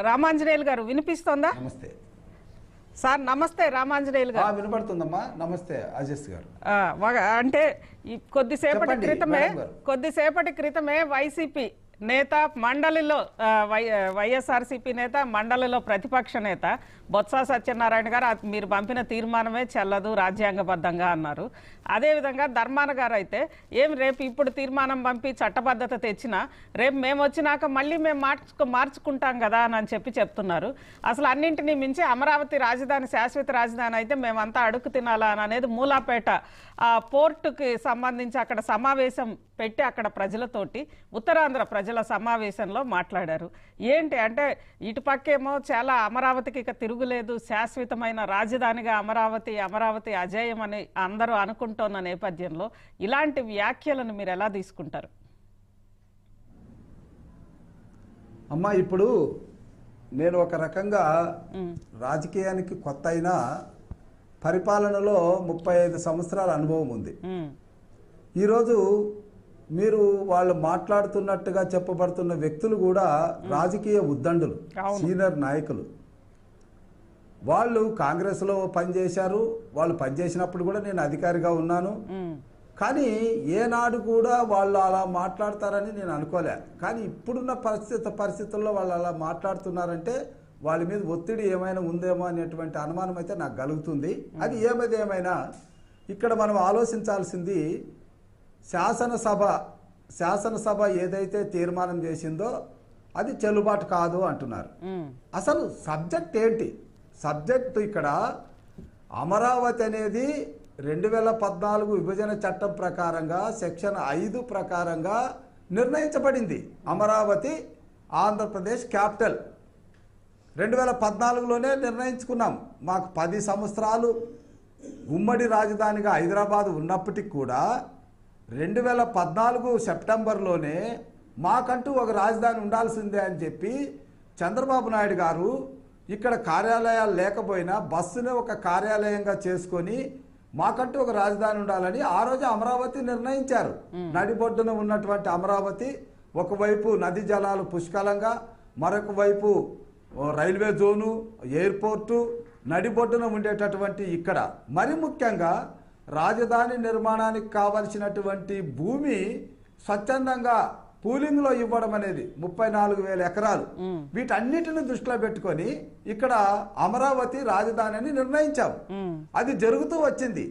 రామాంజనేయులు గారు వినిపిస్తోందా? నమస్తే సార్. నమస్తే రామాంజనేయులు గారు. వినపడుతుందమ్మా. నమస్తే అజస్ గారు. అంటే కొద్దిసేపటి క్రితమే వైసీపీ నేత మండలిలో వైఎస్ఆర్సీపీ నేత మండలిలో ప్రతిపక్ష నేత బొత్స సత్యనారాయణ గారు మీరు పంపిన తీర్మానమే చెల్లదు రాజ్యాంగబద్ధంగా అన్నారు. అదేవిధంగా ధర్మాన గారు అయితే రేపు ఇప్పుడు తీర్మానం పంపి చట్టబద్ధత తెచ్చినా రేపు మేము వచ్చినాక మళ్ళీ మేము మార్చుకుంటాం కదా అని చెప్తున్నారు. అసలు అన్నింటినీ మించి అమరావతి రాజధాని శాశ్వత రాజధాని అయితే మేమంతా అడుగు తినాలా అనేది మూలాపేట పోర్టుకి సంబంధించి అక్కడ సమావేశం పెట్టి అక్కడ ప్రజలతోటి ఉత్తరాంధ్ర ప్రజల సమావేశంలో మాట్లాడారు. ఏంటి అంటే ఇటుపక్కేమో చాలా అమరావతికి ఇక తిరుగులేదు, శాశ్వతమైన రాజధానిగా అమరావతి అజేయం అని అందరూ అనుకుంటున్న నేపథ్యంలో ఇలాంటి వ్యాఖ్యలను మీరు ఎలా తీసుకుంటారు? అమ్మా, ఇప్పుడు నేను ఒక రకంగా రాజకీయానికి కొత్త అయినా పరిపాలనలో 35 సంవత్సరాల అనుభవం ఉంది. ఈరోజు మీరు వాళ్ళు మాట్లాడుతున్నట్టుగా చెప్పబడుతున్న వ్యక్తులు కూడా రాజకీయ ఉద్దండులు, సీనియర్ నాయకులు. వాళ్ళు కాంగ్రెస్లో పనిచేశారు. వాళ్ళు పనిచేసినప్పుడు కూడా నేను అధికారిగా ఉన్నాను. కానీ ఏనాడు కూడా వాళ్ళు అలా మాట్లాడతారని నేను అనుకోలే. కానీ ఇప్పుడున్న పరిస్థితుల్లో వాళ్ళు అలా మాట్లాడుతున్నారంటే వాళ్ళ మీద ఒత్తిడి ఏమైనా ఉందేమో అనేటువంటి అనుమానం అయితే నాకు కలుగుతుంది. అది ఏమైనా ఇక్కడ మనం ఆలోచించాల్సింది శాసనసభ ఏదైతే తీర్మానం చేసిందో అది చెల్లుబాటు కాదు అంటున్నారు. అసలు సబ్జెక్ట్ ఏంటి? సబ్జెక్ట్ ఇక్కడ అమరావతి అనేది 2014 విభజన చట్టం ప్రకారంగా సెక్షన్ 5 ప్రకారంగా నిర్ణయించబడింది. అమరావతి ఆంధ్రప్రదేశ్ క్యాపిటల్ 2014లోనే నిర్ణయించుకున్నాం. మాకు 10 సంవత్సరాలు ఉమ్మడి రాజధానిగా హైదరాబాద్ ఉన్నప్పటికీ కూడా 2014 సెప్టెంబర్లోనే మాకంటూ ఒక రాజధాని ఉండాల్సిందే అని చెప్పి చంద్రబాబు నాయుడు గారు ఇక్కడ కార్యాలయాలు లేకపోయినా బస్సునే ఒక కార్యాలయంగా చేసుకొని మాకంటూ ఒక రాజధాని ఉండాలని ఆ రోజు అమరావతి నిర్ణయించారు. నడిబొడ్డున ఉన్నటువంటి అమరావతి ఒకవైపు నదీ జలాలు పుష్కలంగా, మరొక వైపు రైల్వే జోను, ఎయిర్పోర్టు, నడిబొడ్డున ఉండేటటువంటి ఇక్కడ మరి ముఖ్యంగా రాజధాని నిర్మాణానికి కావలసినటువంటి భూమి స్వచ్ఛందంగా పూలింగ్లో ఇవ్వడం అనేది 34,000 ఎకరాలు. వీటన్నిటిని దృష్టిలో పెట్టుకొని ఇక్కడ అమరావతి రాజధాని అని నిర్ణయించాం. అది జరుగుతూ వచ్చింది.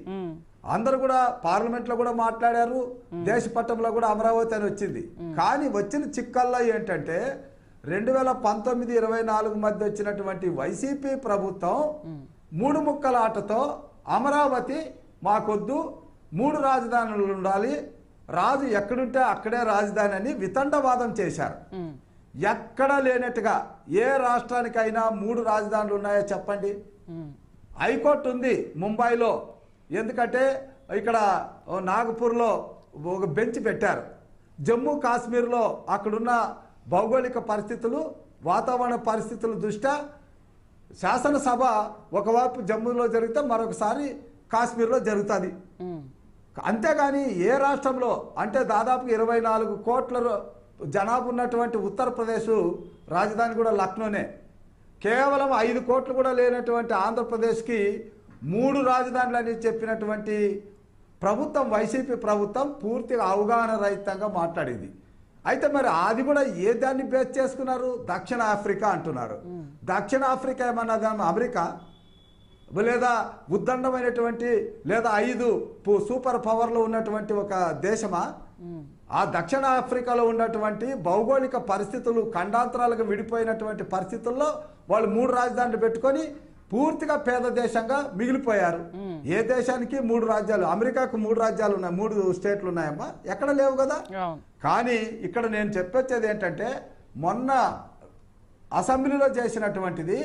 అందరూ కూడా పార్లమెంట్లో కూడా మాట్లాడారు. దేశ పట్టంలో కూడా అమరావతి అని వచ్చింది. కానీ వచ్చిన చిక్కల్లో ఏంటంటే 2019-24 మధ్య వచ్చినటువంటి వైసీపీ ప్రభుత్వం 3 ముక్కల ఆటతో అమరావతి మాకొద్దు, 3 రాజధానులు ఉండాలి, రాజు ఎక్కడుంటే అక్కడే రాజధాని అని వితండవాదం చేశారు. ఎక్కడా లేనట్టుగా ఏ రాష్ట్రానికైనా 3 రాజధానులు ఉన్నాయో చెప్పండి? హైకోర్టు ఉంది ముంబైలో. ఎందుకంటే ఇక్కడ నాగపూర్లో ఒక బెంచ్ పెట్టారు. జమ్మూ కాశ్మీర్లో అక్కడున్న భౌగోళిక పరిస్థితులు, వాతావరణ పరిస్థితుల దృష్ట్యా శాసనసభ ఒకవైపు జమ్మూలో జరిగితే మరొకసారి కాశ్మీర్లో జరుగుతుంది. అంతేగాని ఏ రాష్ట్రంలో అంటే దాదాపు 24 కోట్ల జనాభా ఉన్నటువంటి ఉత్తరప్రదేశ్ రాజధాని కూడా లక్నోనే, కేవలం 5 కోట్లు కూడా లేనటువంటి ఆంధ్రప్రదేశ్కి 3 రాజధానులు అని చెప్పినటువంటి ప్రభుత్వం, వైసీపీ ప్రభుత్వం పూర్తిగా అవగాహన రహితంగా మాట్లాడింది. అయితే మరి అది కూడా ఏ దాన్ని బేస్ చేసుకున్నారు? దక్షిణ ఆఫ్రికా అంటున్నారు. దక్షిణ ఆఫ్రికా ఏమన్నది అమెరికా లేదా ఉద్దండమైనటువంటి లేదా 5 సూపర్ పవర్లో ఉన్నటువంటి ఒక దేశమా? ఆ దక్షిణ ఆఫ్రికాలో ఉన్నటువంటి భౌగోళిక పరిస్థితులు, ఖండాంతరాలుగా విడిపోయినటువంటి పరిస్థితుల్లో వాళ్ళు 3 రాజధానులు పెట్టుకొని పూర్తిగా పేద దేశంగా మిగిలిపోయారు. ఏ దేశానికి 3 రాజ్యాలు? అమెరికాకు 3 రాజ్యాలు ఉన్నాయి, 3 స్టేట్లు ఉన్నాయమ్మా, ఎక్కడ లేవు కదా. కానీ ఇక్కడ నేను చెప్పొచ్చేది ఏంటంటే మొన్న అసెంబ్లీలో చేసినటువంటిది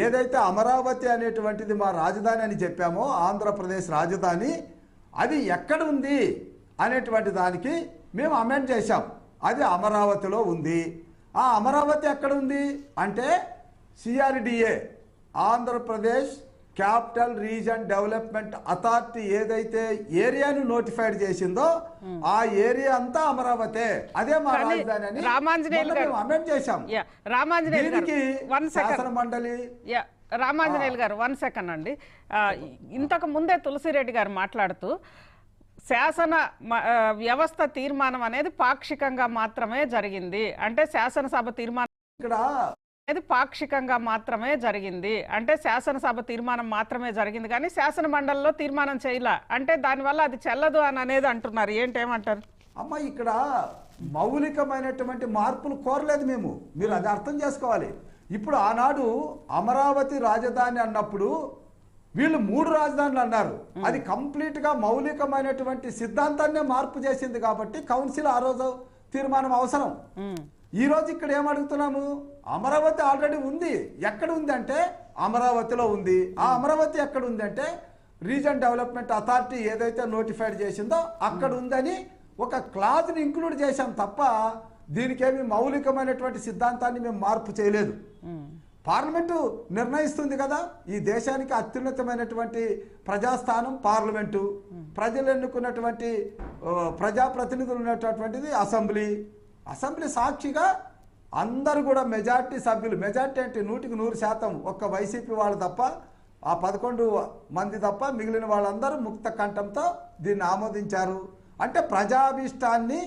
ఏదైతే అమరావతి అనేటువంటిది మా రాజధాని అని చెప్పామో, ఆంధ్రప్రదేశ్ రాజధాని, అది ఎక్కడ ఉంది అనేటువంటి దానికి మేము అమెండ్ చేశాం. అది అమరావతిలో ఉంది. ఆ అమరావతి ఎక్కడ ఉంది అంటే CRDA Andhra Pradesh capital region development authority ఏదైతే ఏరియాను నోటిఫైడ్ చేసిందో ఆ ఏరియా అంతా అమరావతి, అదే మా రాజధాని అని అమెండ్ చేశాం. దీనికి శాసన మండలి రామాంజనేయులు గారు 1 సెకండ్ అండి. ఇంతకు ముందే తులసిరెడ్డి గారు మాట్లాడుతూ శాసన వ్యవస్థ తీర్మానం అనేది పాక్షికంగా మాత్రమే జరిగింది, అంటే శాసనసభ తీర్మానం ఇక్కడ అనేది పాక్షికంగా మాత్రమే జరిగింది, అంటే శాసనసభ తీర్మానం మాత్రమే జరిగింది కానీ శాసన మండలిలో తీర్మానం చేయలే, అంటే దానివల్ల అది చెల్లదు అని అనేది అంటున్నారు. ఏంటేమంటారు? అమ్మ ఇక్కడ మౌలికమైనటువంటి మార్పులు కోరలేదు మేము, మీరు అది అర్థం చేసుకోవాలి. ఇప్పుడు ఆనాడు అమరావతి రాజధాని అన్నప్పుడు వీళ్ళు 3 రాజధానులు అన్నారు. అది కంప్లీట్ గా మౌలికమైనటువంటి సిద్ధాంతాన్నే మార్పు చేసింది కాబట్టి కౌన్సిల్ ఆ రోజు తీర్మానం అవసరం. ఈ రోజు ఇక్కడ ఏమడుగుతున్నాము, అమరావతి ఆల్రెడీ ఉంది. ఎక్కడ ఉంది అంటే అమరావతిలో ఉంది. ఆ అమరావతి ఎక్కడ ఉంది అంటే రీజన్ డెవలప్మెంట్ అథారిటీ ఏదైతే నోటిఫైడ్ చేసిందో అక్కడ ఉందని ఒక క్లాజ్ని ఇంక్లూడ్ చేశాం తప్ప దీనికేమి మౌలికమైనటువంటి సిద్ధాంతాన్ని మేము మార్పు చేయలేదు. పార్లమెంటు నిర్ణయిస్తుంది కదా, ఈ దేశానికి అత్యున్నతమైనటువంటి ప్రజాస్థానం పార్లమెంటు, ప్రజలు ఎన్నుకున్నటువంటి ప్రజాప్రతినిధులు ఉన్నటువంటిది అసెంబ్లీ. అసెంబ్లీ సాక్షిగా అందరూ కూడా మెజార్టీ సభ్యులు, మెజార్టీ అంటే 100% ఒక్క వైసీపీ వాళ్ళు తప్ప, ఆ 11 మంది తప్ప మిగిలిన వాళ్ళందరూ ముక్త కంఠంతో దీన్ని ఆమోదించారు. అంటే ప్రజాభీష్టాన్ని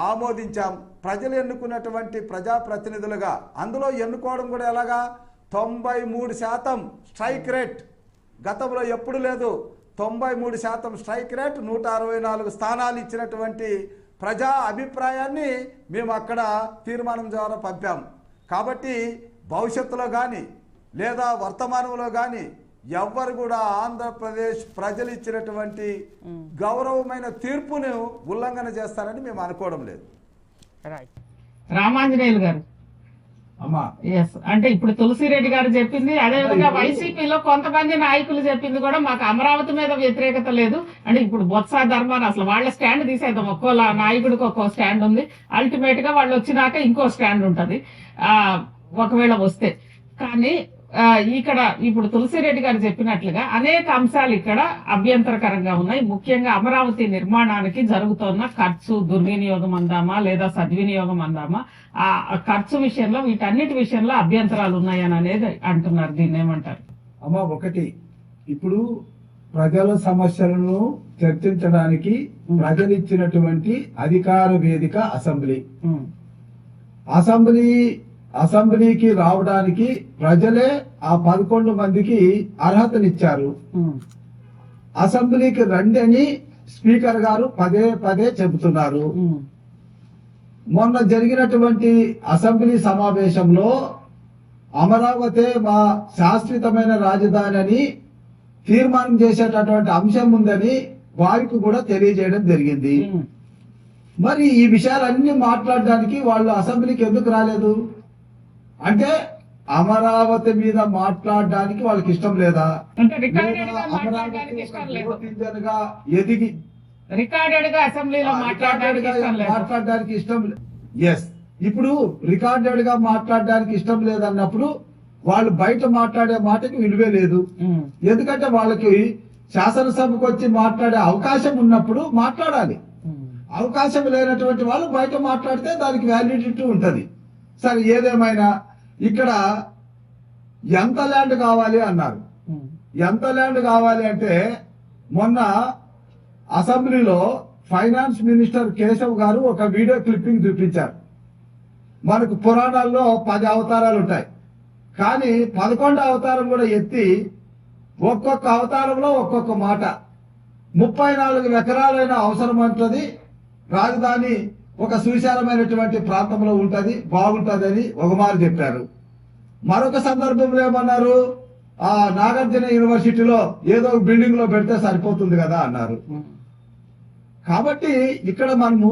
ఆమోదించాం. ప్రజలు ఎన్నుకున్నటువంటి ప్రజాప్రతినిధులుగా అందులో ఎన్నుకోవడం కూడా ఎలాగా 93% స్ట్రైక్ రేట్, గతంలో ఎప్పుడు లేదు. 93% స్ట్రైక్ రేట్, 164 స్థానాలు ఇచ్చినటువంటి ప్రజా అభిప్రాయాన్ని మేము అక్కడ తీర్మానం ద్వారా పంపాం. కాబట్టి భవిష్యత్తులో కానీ లేదా వర్తమానంలో కానీ ఎవ్వరు కూడా ఆంధ్రప్రదేశ్ ప్రజలు ఇచ్చినటువంటి గౌరవమైన తీర్పును ఉల్లంఘన చేస్తారని మేము అనుకోవడం లేదు. రామాంజనేయులు గారు అంటే ఇప్పుడు తులసిరెడ్డి గారు చెప్పింది, అదేవిధంగా వైసీపీలో కొంతమంది నాయకులు చెప్పింది కూడా మాకు అమరావతి మీద వ్యతిరేకత లేదు అంటే ఇప్పుడు బొత్స ధర్మాన్ని అసలు వాళ్ళ స్టాండ్ తీసేద్దాం, ఒక్కో నాయకుడికి ఒక్కో స్టాండ్ ఉంది, అల్టిమేట్ గా వాళ్ళు వచ్చినాక ఇంకో స్టాండ్ ఉంటది ఒకవేళ వస్తే. కానీ ఇక్కడ ఇప్పుడు తులసిరెడ్డి గారు చెప్పినట్లుగా అనేక అంశాలు ఇక్కడ అభ్యంతరకరంగా ఉన్నాయి. ముఖ్యంగా అమరావతి నిర్మాణానికి జరుగుతున్న ఖర్చు దుర్వినియోగం అందామా లేదా సద్వినియోగం అందామా, ఆ ఖర్చు విషయంలో వీటన్నిటి విషయంలో అభ్యంతరాలు ఉన్నాయని అనేది అంటున్నారు. దీన్ని ఏమంటారు? అమ్మా, ఒకటి, ఇప్పుడు ప్రజల సమస్యలను చర్చించడానికి ప్రజలు ఇచ్చినటువంటి అధికార వేదిక అసెంబ్లీ. అసెంబ్లీకి రావడానికి ప్రజలే ఆ 11 మందికి అర్హతనిచ్చారు. అసెంబ్లీకి రండి అని స్పీకర్ గారు పదే పదే చెబుతున్నారు. మొన్న జరిగినటువంటి అసెంబ్లీ సమావేశంలో అమరావతి మా శాశ్వతమైన రాజధాని అని తీర్మానం చేసేటటువంటి అంశం ఉందని వారికి కూడా తెలియజేయడం జరిగింది. మరి ఈ విషయాలన్నీ మాట్లాడడానికి వాళ్ళు అసెంబ్లీకి ఎందుకు రాలేదు అంటే అమరావతి మీద మాట్లాడడానికి వాళ్ళకి ఇష్టం లేదా, ఎదిగి మాట్లాడడానికి ఇష్టం. ఎస్, ఇప్పుడు రికార్డెడ్ గా మాట్లాడడానికి ఇష్టం లేదన్నప్పుడు వాళ్ళు బయట మాట్లాడే మాటకి విలువే లేదు. ఎందుకంటే వాళ్ళకి శాసనసభకు వచ్చి మాట్లాడే అవకాశం ఉన్నప్పుడు మాట్లాడాలి. అవకాశం లేనటువంటి వాళ్ళు బయట మాట్లాడితే దానికి వ్యాలిడిటీ ఉంటది. సరే, ఏదేమైనా ఇక్కడ ఎంత ల్యాండ్ కావాలి అన్నారు. ఎంత ల్యాండ్ కావాలి అంటే మొన్న అసెంబ్లీలో ఫైనాన్స్ మినిస్టర్ కేశవ్ గారు ఒక వీడియో క్లిప్పింగ్ చూపించారు. మనకు పురాణాల్లో 10 అవతారాలు ఉంటాయి, కానీ 11వ అవతారం కూడా ఎత్తి ఒక్కొక్క అవతారంలో ఒక్కొక్క మాట 34 ఎకరాలైన అవసరం అంటది. రాజధాని ఒక సువిశాలమైనటువంటి ప్రాంతంలో ఉంటది, బాగుంటదని ఒక మాట చెప్పారు. మరొక సందర్భంలో ఏమన్నారు, ఆ నాగార్జున యూనివర్సిటీలో ఏదో బిల్డింగ్ లో పెడితే సరిపోతుంది కదా అన్నారు. కాబట్టి ఇక్కడ మనము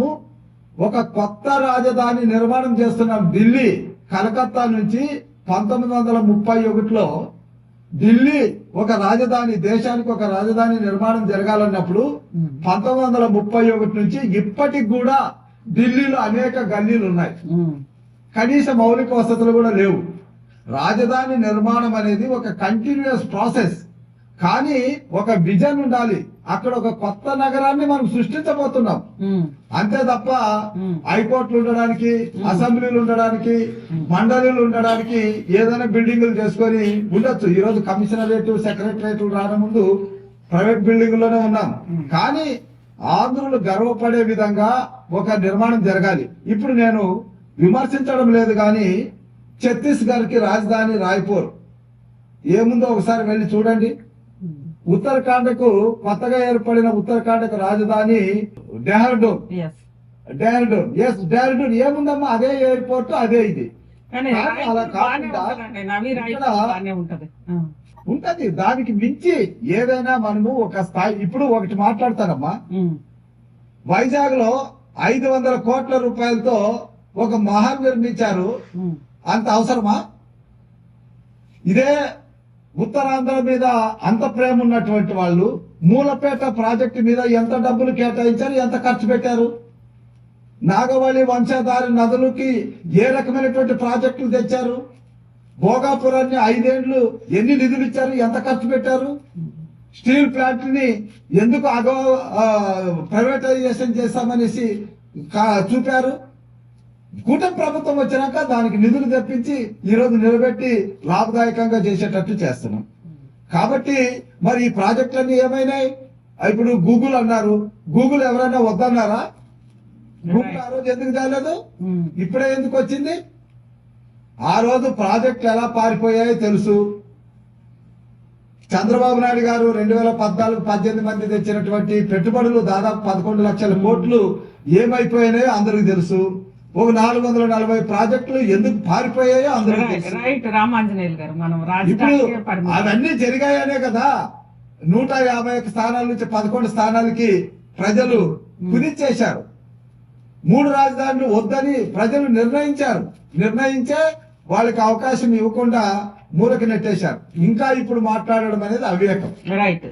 ఒక కొత్త రాజధాని నిర్మాణం చేస్తున్నాం. ఢిల్లీ కలకత్తా నుంచి 1931లో ఢిల్లీ ఒక రాజధాని, దేశానికి ఒక రాజధాని నిర్మాణం జరగాలన్నప్పుడు 1931 నుంచి ఇప్పటికి కూడా ఢిల్లీలో అనేక గల్లీలు ఉన్నాయి, కనీస మౌలిక వసతులు కూడా లేవు. రాజధాని నిర్మాణం అనేది ఒక కంటిన్యూస్ ప్రాసెస్. కానీ ఒక విజన్ ఉండాలి. అక్కడ ఒక కొత్త నగరాన్ని మనం సృష్టించబోతున్నాం. అంతే తప్ప హైకోర్టులు ఉండడానికి, అసెంబ్లీలు ఉండడానికి, మండలీలు ఉండడానికి ఏదైనా బిల్డింగులు చేసుకొని ఉండొచ్చు. ఈ రోజు కమిషనరేట్, సెక్రటరేట్ రావడం ముందు ప్రైవేట్ బిల్డింగ్ లోనే ఉన్నాం. కానీ ఆంధ్రులు గర్వపడే విధంగా ఒక నిర్మాణం జరగాలి. ఇప్పుడు నేను విమర్శించడం లేదు, కానీ ఛత్తీస్గఢ్ కి రాజధాని రాయ్పూర్ ఏముందో ఒకసారి వెళ్ళి చూడండి. ఉత్తరాఖండ్కు కొత్తగా ఏర్పడిన ఉత్తరాఖండ్కు రాజధాని డెహ్రాడూన్. డెహ్రాడూన్ ఏముందమ్మా, అదే ఎయిర్పోర్ట్, అదే ఇది. కానీ కానీ అలా కాకుండా ఉంటది. దానికి మించి ఏదైనా మనము ఒక స్థాయి. ఇప్పుడు ఒకటి మాట్లాడతానమ్మా, వైజాగ్ లో 500 కోట్ల రూపాయలతో ఒక మహల్ నిర్మించారు. అంత అవసరమా? ఇదే ఉత్తరాంధ్ర మీద అంత ప్రేమ ఉన్నటువంటి వాళ్ళు మూలపేట ప్రాజెక్టు మీద ఎంత డబ్బులు కేటాయించారు, ఎంత ఖర్చు పెట్టారు? నాగవళి వంశధారి నదులకి ఏ రకమైనటువంటి ప్రాజెక్టులు తెచ్చారు? భోగాపురాన్ని 5 ఏళ్లు ఎన్ని నిధులు ఇచ్చారు, ఎంత ఖర్చు పెట్టారు? స్టీల్ ప్లాంట్ ని ఎందుకు ప్రైవేటైజేషన్ చేస్తామనేసి చూపారు. కూటమి ప్రభుత్వం వచ్చినాక దానికి నిధులు తెప్పించి ఈ రోజు నిలబెట్టి లాభదాయకంగా చేసేటట్టు చేస్తున్నాం. కాబట్టి మరి ఈ ప్రాజెక్టులన్నీ ఏమైనాయి? ఇప్పుడు గూగుల్ అన్నారు, గూగుల్ ఎవరైనా వద్దన్నారా? గూగుల్ ఆ రోజు ఎందుకు తేలేదు, ఇప్పుడే ఎందుకు వచ్చింది? ఆ రోజు ప్రాజెక్టులు ఎలా పారిపోయాయో తెలుసు. చంద్రబాబు నాయుడు గారు 2014-18 మంది తెచ్చినటువంటి పెట్టుబడులు దాదాపు 11 లక్షల కోట్లు ఏమైపోయినాయో అందరికి తెలుసు. ఒక 440 ప్రాజెక్టులు ఎందుకు పారిపోయాయో అందరూ ఇప్పుడు అవన్నీ జరిగాయనే కదా 151 స్థానాల నుంచి 11 స్థానాలకి ప్రజలు కుదించేశారు. 3 రాజధానులు వద్దని ప్రజలు నిర్ణయించే వాళ్ళకి అవకాశం ఇవ్వకుండా మూలకి నెట్టేశారు. ఇంకా ఇప్పుడు మాట్లాడడం అనేది అవివేకం. రైట్.